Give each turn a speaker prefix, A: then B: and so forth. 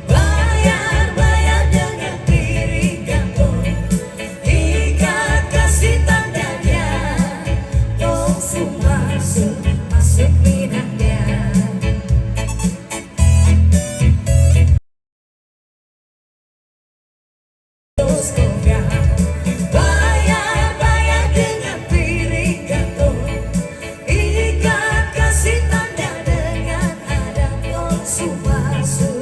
A: Bayar dengan piring gantung, ikat kasih tandanya, dong masuk minatnya. Bayar dengan piring gantung, ikat kasih tanda dengan ada dong masuk